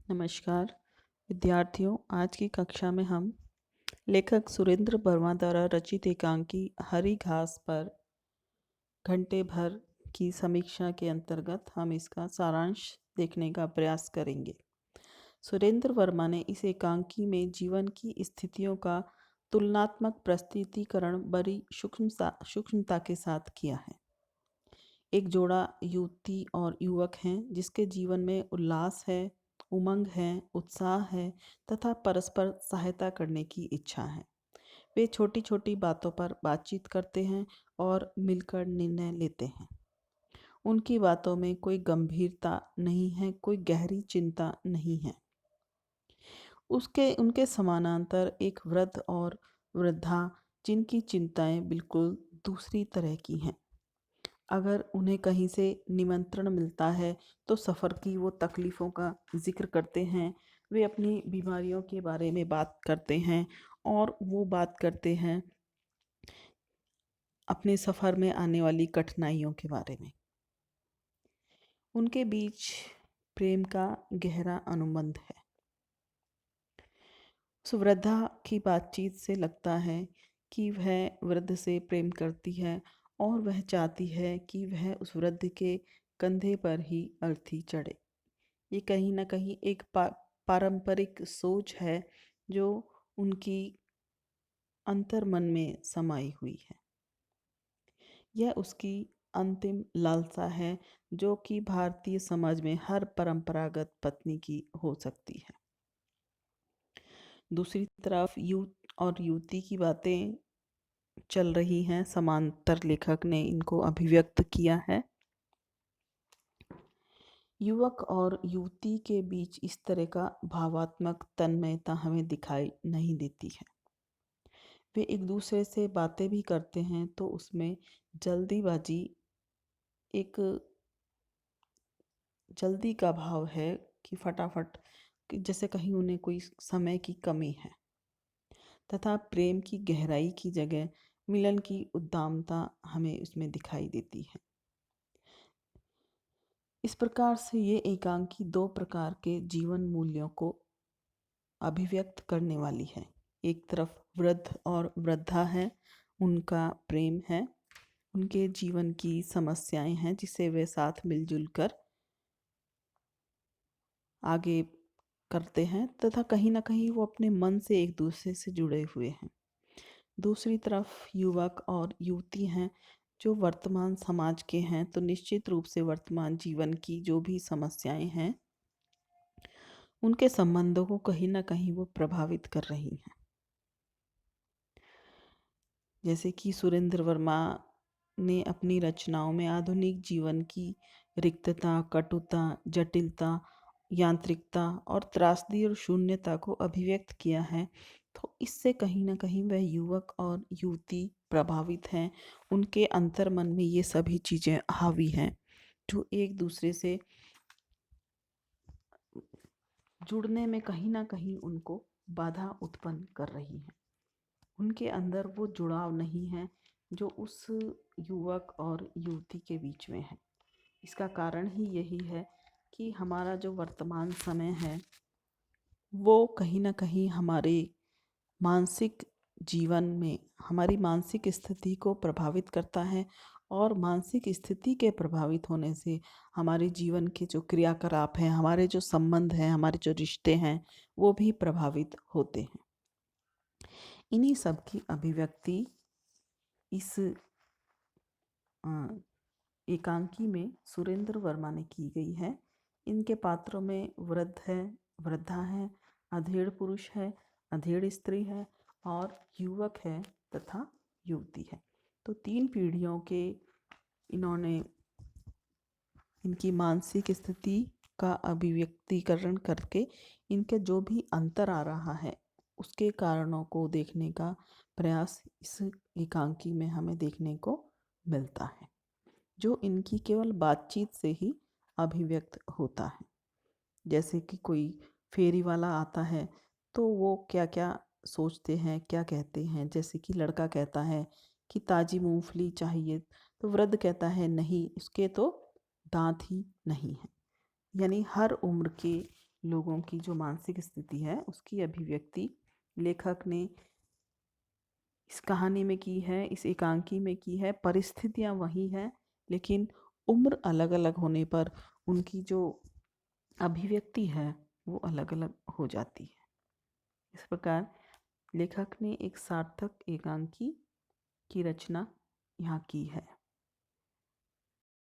नमस्कार विद्यार्थियों। आज की कक्षा में हम लेखक सुरेंद्र वर्मा द्वारा रचित एकांकी हरी घास पर घंटे भर की समीक्षा के अंतर्गत हम इसका सारांश देखने का प्रयास करेंगे। सुरेंद्र वर्मा ने इस एकांकी में जीवन की स्थितियों का तुलनात्मक प्रस्तुतिकरण बड़ी सूक्ष्मता के साथ किया है। एक जोड़ा युवती और युवक हैं जिसके जीवन में उल्लास है, उमंग है, उत्साह है तथा परस्पर सहायता करने की इच्छा है। वे छोटी छोटी बातों पर बातचीत करते हैं और मिलकर निर्णय लेते हैं। उनकी बातों में कोई गंभीरता नहीं है, कोई गहरी चिंता नहीं है। उसके उनके समानांतर एक वृद्ध और वृद्धा जिनकी चिंताएं बिल्कुल दूसरी तरह की हैं। अगर उन्हें कहीं से निमंत्रण मिलता है तो सफ़र की वो तकलीफ़ों का ज़िक्र करते हैं। वे अपनी बीमारियों के बारे में बात करते हैं और वो बात करते हैं अपने सफ़र में आने वाली कठिनाइयों के बारे में। उनके बीच प्रेम का गहरा अनुबंध है। उस वृद्धा की बातचीत से लगता है कि वह वृद्ध से प्रेम करती है और वह चाहती है कि वह उस वृद्ध के कंधे पर ही अर्थी चढ़े। ये कहीं न कहीं एक पारंपरिक सोच है जो उनकी अंतर्मन में समाई हुई है। यह उसकी अंतिम लालसा है जो कि भारतीय समाज में हर परंपरागत पत्नी की हो सकती है। दूसरी तरफ युवक और युवती की बातें चल रही हैं। समांतर लेखक ने इनको अभिव्यक्त किया है। युवक और युवती के बीच इस तरह का भावात्मक तन्मयता हमें दिखाई नहीं देती है। वे एक दूसरे से बातें भी करते हैं तो उसमें जल्दीबाजी, एक जल्दी का भाव है कि फटाफट, कि जैसे कहीं उन्हें कोई समय की कमी है, तथा प्रेम की गहराई की जगह मिलन की उद्दामता हमें उसमें दिखाई देती है। इस प्रकार से ये एकांकी दो प्रकार के जीवन मूल्यों को अभिव्यक्त करने वाली है। एक तरफ वृद्ध और वृद्धा है, उनका प्रेम है, उनके जीवन की समस्याएं हैं जिसे वे साथ मिलजुल कर आगे करते हैं तथा कहीं ना कहीं वो अपने मन से एक दूसरे से जुड़े हुए हैं। दूसरी तरफ युवक और युवती हैं जो वर्तमान समाज के हैं, तो निश्चित रूप से वर्तमान जीवन की जो भी समस्याएं हैं उनके संबंधों को कहीं ना कहीं वो प्रभावित कर रही हैं। जैसे कि सुरेंद्र वर्मा ने अपनी रचनाओं में आधुनिक जीवन की रिक्तता, कटुता, जटिलता, यांत्रिकता और त्रासदी और शून्यता को अभिव्यक्त किया है, तो इससे कहीं ना कहीं वह युवक और युवती प्रभावित हैं। उनके अंतर्मन में ये सभी चीज़ें हावी हैं जो एक दूसरे से जुड़ने में कहीं ना कहीं उनको बाधा उत्पन्न कर रही हैं। उनके अंदर वो जुड़ाव नहीं है जो उस युवक और युवती के बीच में है। इसका कारण ही यही है कि हमारा जो वर्तमान समय है वो कहीं ना कहीं हमारे मानसिक जीवन में हमारी मानसिक स्थिति को प्रभावित करता है और मानसिक स्थिति के प्रभावित होने से हमारे जीवन के जो क्रियाकलाप हैं, हमारे जो संबंध हैं, हमारे जो रिश्ते हैं, वो भी प्रभावित होते हैं। इन्हीं सब की अभिव्यक्ति इस एकांकी में सुरेंद्र वर्मा ने की गई है। इनके पात्रों में वृद्ध है, वृद्धा है, अधेड़ पुरुष है, अधेड़ स्त्री है और युवक है तथा युवती है। तो तीन पीढ़ियों के इन्होंने इनकी मानसिक स्थिति का अभिव्यक्तिकरण करके इनके जो भी अंतर आ रहा है उसके कारणों को देखने का प्रयास इस एकांकी में हमें देखने को मिलता है, जो इनकी केवल बातचीत से ही अभिव्यक्त होता है। जैसे कि कोई फेरी वाला आता है तो वो क्या क्या सोचते हैं, क्या कहते हैं। जैसे कि लड़का कहता है कि ताजी मूंगफली चाहिए, तो वृद्ध कहता है नहीं, इसके तो दांत ही नहीं है। यानी हर उम्र के लोगों की जो मानसिक स्थिति है उसकी अभिव्यक्ति लेखक ने इस कहानी में की है, इस एकांकी में की है। परिस्थितियाँ वही हैं, लेकिन उम्र अलग-अलग होने पर उनकी जो अभिव्यक्ति है वो अलग-अलग हो जाती है। इस प्रकार लेखक ने एक सार्थक एकांकी की रचना यहाँ की है।